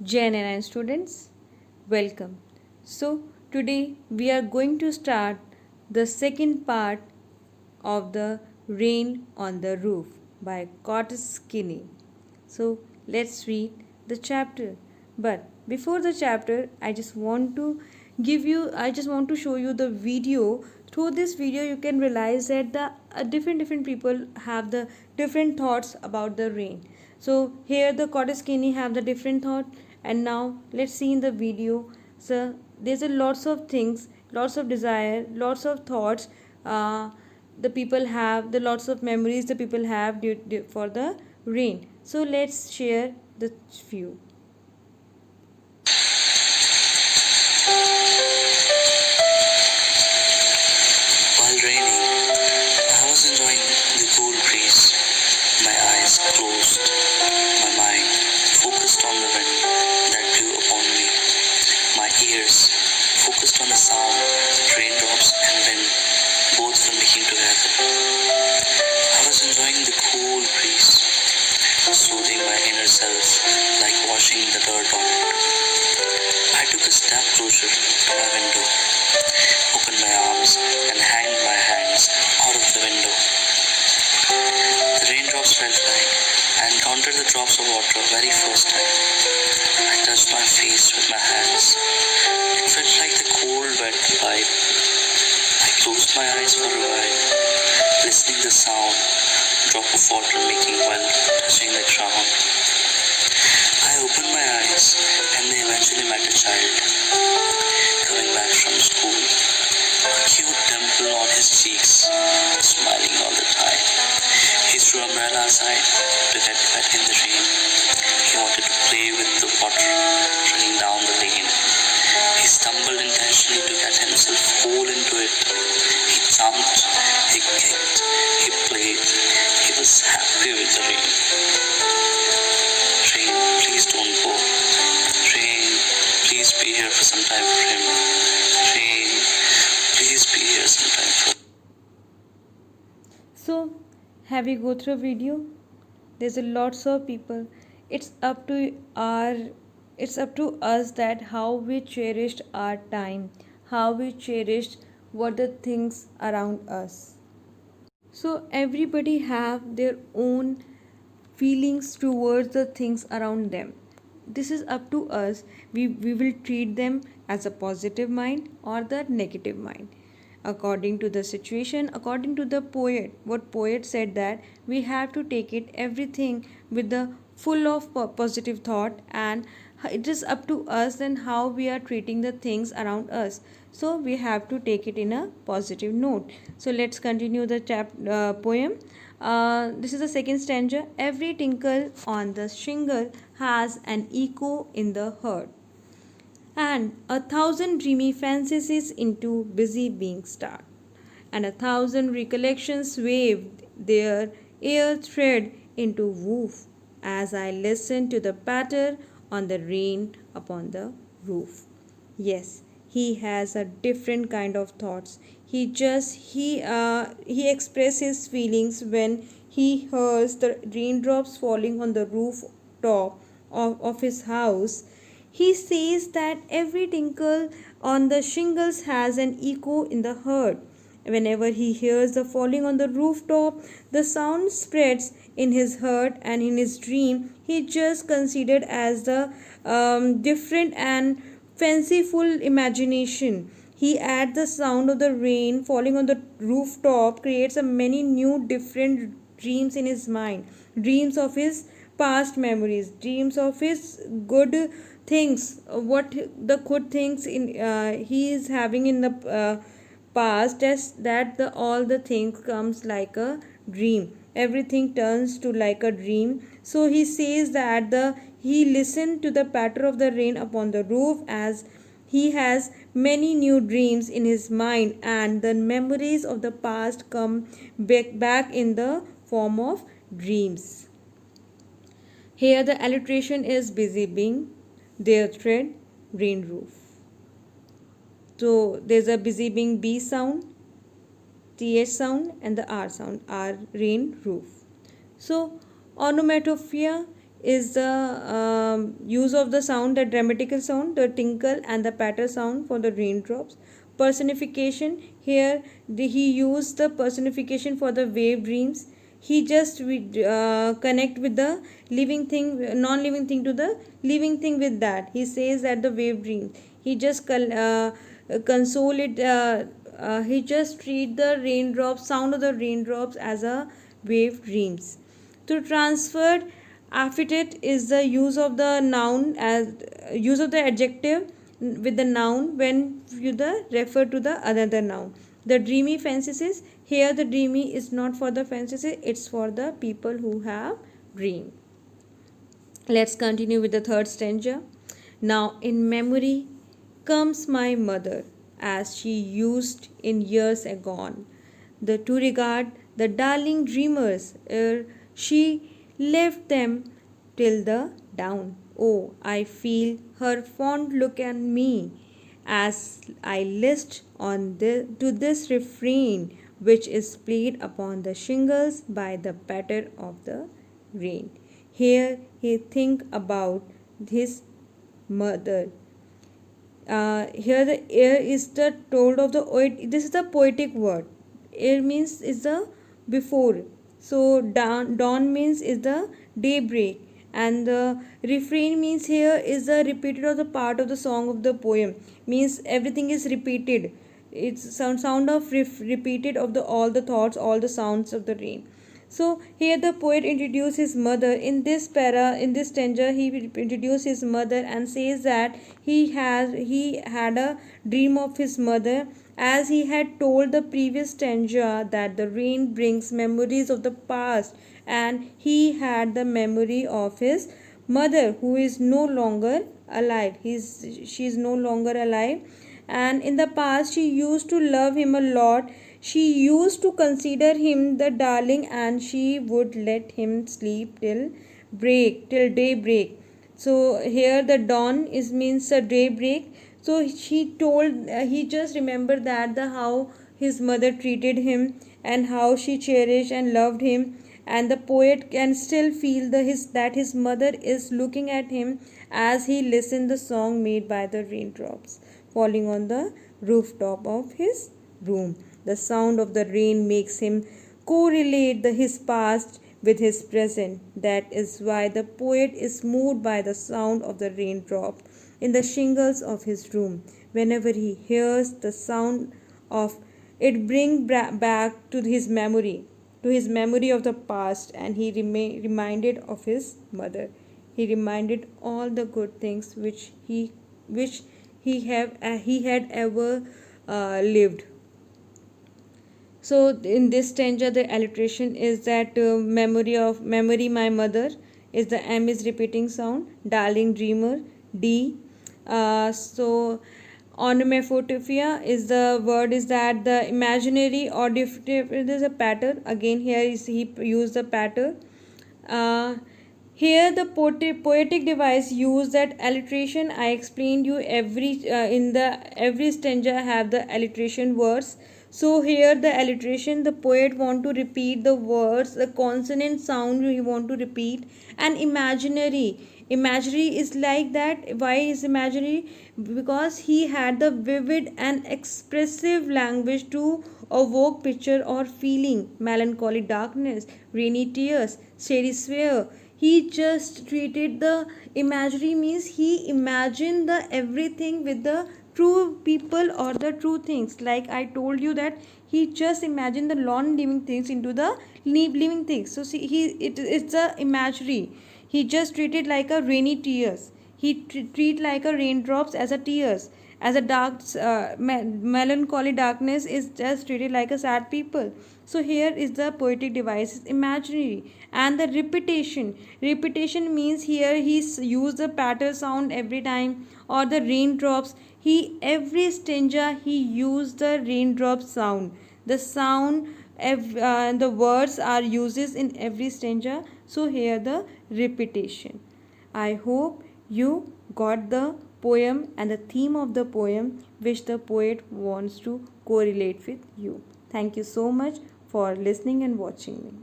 JNN students, welcome. So, today we are going to start the second part of the Rain on the Roof by Curtis Kinney. So, let's read the chapter. But before the chapter, I just want to show you the video. Through this video, you can realize that the different people have the different thoughts about the rain. So here the Curtis Kinney have the different thought, and now let's see in the video. So there's a lots of things, lots of desire, lots of thoughts. The people have the lots of memories the people have for the rain. So let's share the few. While raining, I was enjoying the cool breeze, my eyes closed, my mind focused on the wind that blew upon me, my ears focused on the sound raindrops and wind both were making together. I was enjoying the cool breeze, soothing my inner self like washing the dirt on it. I took a step closer to my window, opened my arms and hanged my hands out of the window. The raindrops felt like I encountered the drops of water very first time. I touched my face with my hands. It felt like the cold wet pipe. I closed my eyes for a while, listening the sound drop of water making while touching the ground. I opened my eyes and they eventually met a child coming back from school. A cute dimple on his cheeks, smiling all the time. He threw umbrella aside to get wet in the rain. He wanted to play with the water running down the lane. He stumbled intentionally to get himself whole into it. He jumped, he kicked, he played. He was happy with the rain. Rain, please don't go. Rain, please be here for some time for him. Rain, please be here sometime for. So, have you go through a video? There's a lots of people. It's up to our it's up to us that how we cherished our time, how we cherished what the things around us. So everybody have their own feelings towards the things around them. This is up to us. We will treat them as a positive mind or the negative mind according to the situation, according to the poet. What poet said that we have to take it everything with the full of positive thought, and it is up to us then how we are treating the things around us. So we have to take it in a positive note. So let's continue the poem. This is the second stanza. Every tinkle on the shingle has an echo in the heart, and 1,000 dreamy fantasies into busy being start, and 1,000 recollections waved their air thread into woof as I listened to the patter on the rain upon the roof. Yes, he has a different kind of thoughts. He expresses his feelings when he hears the raindrops falling on the rooftop of his house. He says that every tinkle on the shingles has an echo in the heart. Whenever he hears the falling on the rooftop, the sound spreads in his heart, and in his dream, he just considered as the different and fanciful imagination. He adds the sound of the rain falling on the rooftop, creates a many new different dreams in his mind, dreams of his past memories, dreams of his good things, what the good things in he is having in the past, as that the all the things comes like a dream, everything turns to like a dream. So he says that the he listened to the patter of the rain upon the roof as he has many new dreams in his mind, and the memories of the past come back in the form of dreams. Here the alliteration is busy being, their thread, rain roof. So there's a busy being B sound, TH sound, and the R sound, R rain roof. So onomatopoeia is the use of the sound, the dramatical sound, the tinkle and the patter sound for the raindrops. Personification, here he used the personification for the wave dreams. He just connect with the living thing, non-living thing to the living thing. With that he says that the wave dreams, he just console it, he just treat the raindrops, sound of the raindrops as a wave dreams. To transfer affected is the use of the noun as use of the adjective with the noun when you the refer to the another noun. The dreamy fantasies, here the dreamy is not for the fantasies, it's for the people who have dream. Let's continue with the third stanza. Now in memory comes my mother as she used in years agone, the to regard the darling dreamers ere she left them till the dawn. Oh, I feel her fond look on me as I list on to this refrain which is played upon the shingles by the patter of the rain. Here he think about his mother. Here the air is the told of the this is the poetic word. Air means is the before, so dawn means is the daybreak, and the refrain means here is the repeated of the part of the song of the poem, means everything is repeated. It's sound of repeated of the all the thoughts, all the sounds of the rain. So here the poet introduces his mother. In this in this stanza, he introduces his mother and says that he had a dream of his mother, as he had told the previous stanza that the rain brings memories of the past, and he had the memory of his mother who is no longer alive. She is no longer alive, and in the past she used to love him a lot. She used to consider him the darling, and she would let him sleep till daybreak. So here the dawn is means a daybreak. So she told he just remembered that the how his mother treated him and how she cherished and loved him, and the poet can still feel that his mother is looking at him as he listened the song made by the raindrops falling on the rooftop of his room. The sound of the rain makes him correlate his past with his present. That is why the poet is moved by the sound of the raindrop in the shingles of his room. Whenever he hears the sound of it, brings back to his memory of the past, and he reminded of his mother. He reminded all the good things which he had ever lived. So in this stanza the alliteration is that memory my mother is the M is repeating sound, darling dreamer D. So onomatopoeia is the word is that the imaginary or different is a pattern. Again here is he used the pattern. Here the poetic device use that alliteration. I explained you in the every stanza have the alliteration words. So here the alliteration, the poet want to repeat the words, the consonant sound he want to repeat, and imaginary. Imaginary is like that. Why is imaginary? Because he had the vivid and expressive language to evoke picture or feeling, melancholy darkness, rainy tears, shady sphere. He just treated the imaginary means he imagined the everything with the true people or the true things. Like I told you that he just imagined the non-living things into the living things. So see, it's a imaginary. He just treated like a rainy tears. He treat like a raindrops as a tears, as a dark melancholy darkness is just treated like a sad people. So here is the poetic device is imaginary. And the repetition means here he's used the patter sound every time, or the raindrops. He every stanza he used the raindrop sound, the sound the words are uses in every stanza. So here the repetition. I hope you got the poem and the theme of the poem which the poet wants to correlate with you. Thank you so much for listening and watching me.